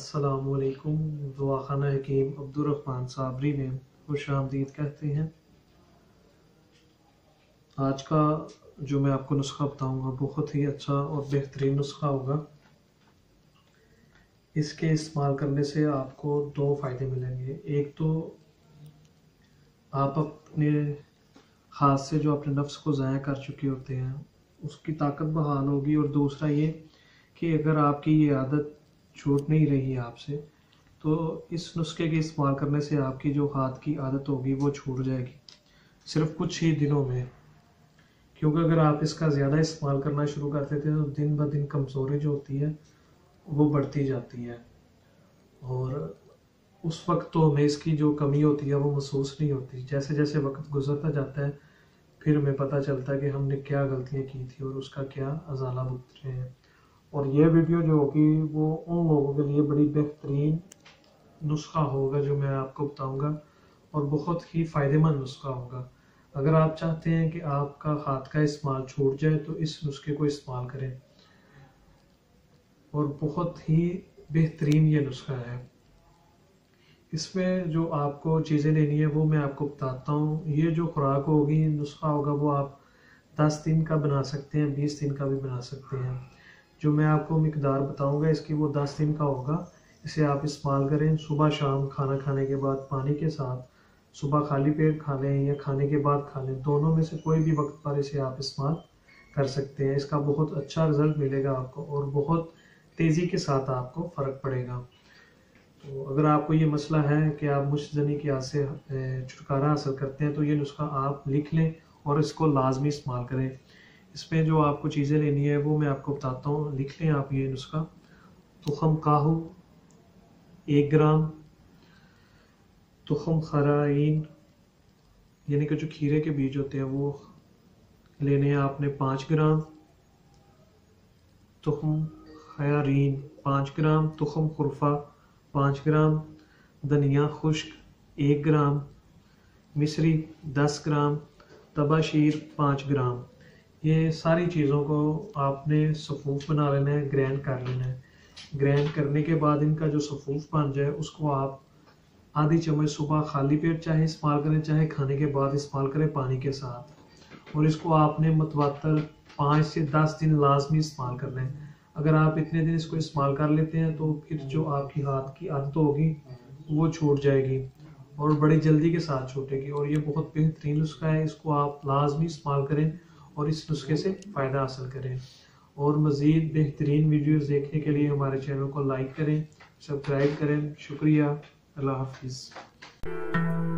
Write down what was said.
अस्सलामुअलैकुम। दुआखाना हकीम अब्दुर्रहमान साबरी में खुशामदीद कहते हैं। आज का जो मैं आपको नुस्खा बताऊंगा बहुत ही अच्छा और बेहतरीन नुस्खा होगा। इसके इस्तेमाल करने से आपको दो फ़ायदे मिलेंगे। एक तो आप अपने हाथ से जो अपने नफ्स को ज़ाया कर चुके होते हैं उसकी ताकत बहाल होगी, और दूसरा ये कि अगर आपकी ये आदत छूट नहीं रही है आपसे, तो इस नुस्खे के इस्तेमाल करने से आपकी जो हाथ की आदत होगी वो छूट जाएगी सिर्फ कुछ ही दिनों में। क्योंकि अगर आप इसका ज़्यादा इस्तेमाल करना शुरू कर देते हैं तो दिन ब दिन कमज़ोरी जो होती है वो बढ़ती जाती है, और उस वक्त तो हमें इसकी जो कमी होती है वो महसूस नहीं होती। जैसे जैसे वक्त गुजरता जाता है फिर हमें पता चलता है कि हमने क्या गलतियाँ की थी और उसका क्या अजाला भुगत रहे हैं। और ये वीडियो जो होगी वो उन लोगों के लिए बड़ी बेहतरीन नुस्खा होगा जो मैं आपको बताऊंगा, और बहुत ही फ़ायदेमंद नुस्खा होगा। अगर आप चाहते हैं कि आपका हाथ का इस्तेमाल छूट जाए तो इस नुस्खे को इस्तेमाल करें, और बहुत ही बेहतरीन ये नुस्खा है। इसमें जो आपको चीज़ें लेनी है वो मैं आपको बताता हूँ। ये जो खुराक होगी, नुस्खा होगा, वो आप 10 दिन का बना सकते हैं, 20 दिन का भी बना सकते हैं। जो मैं आपको मिकदार बताऊंगा इसकी वो 10 दिन का होगा। इसे आप इस्तेमाल करें सुबह शाम खाना खाने के बाद पानी के साथ। सुबह खाली पेट खा लें या खाने के बाद खा लें, दोनों में से कोई भी वक्त पर इसे आप इस्तेमाल कर सकते हैं। इसका बहुत अच्छा रिजल्ट मिलेगा आपको, और बहुत तेज़ी के साथ आपको फ़र्क पड़ेगा। तो अगर आपको ये मसला है कि आप मुश्तनी की आदत से छुटकारा हासिल करते हैं तो ये नुस्खा आप लिख लें और इसको लाजमी इस्तेमाल करें। इसमें जो आपको चीज़ें लेनी है वो मैं आपको बताता हूँ, लिख लें आप ये नुस्खा। तुखम काहू 1 ग्राम, तुखम खराइन यानी कि जो खीरे के बीज होते हैं वो लेने हैं आपने 5 ग्राम, तुखम खयारीन 5 ग्राम, तुखम खुरफा 5 ग्राम, धनिया खुश्क 1 ग्राम, मिश्री 10 ग्राम, तबाशीर 5 ग्राम। ये सारी चीज़ों को आपने सफ़ूफ बना लेना है, ग्राइंड कर लेना है। ग्राइंड करने के बाद इनका जो सफ़ूफ बन जाए उसको आप आधी चम्मच सुबह खाली पेट चाहे इस्तेमाल करें चाहे खाने के बाद इस्तेमाल करें पानी के साथ, और इसको आपने मतवातर 5 से 10 दिन लाजमी इस्तेमाल करना है। अगर आप इतने दिन इसको इस्तेमाल कर लेते हैं तो फिर जो आपकी हाथ की आदत होगी वो छूट जाएगी, और बड़ी जल्दी के साथ छूटेगी। और ये बहुत बेहतरीन नुस्खा है, इसको आप लाजमी इस्तेमाल करें और इस नुस्खे से फ़ायदा हासिल करें। और मज़ीद बेहतरीन वीडियोस देखने के लिए हमारे चैनल को लाइक करें, सब्सक्राइब करें। शुक्रिया। अल्लाह हाफिज़।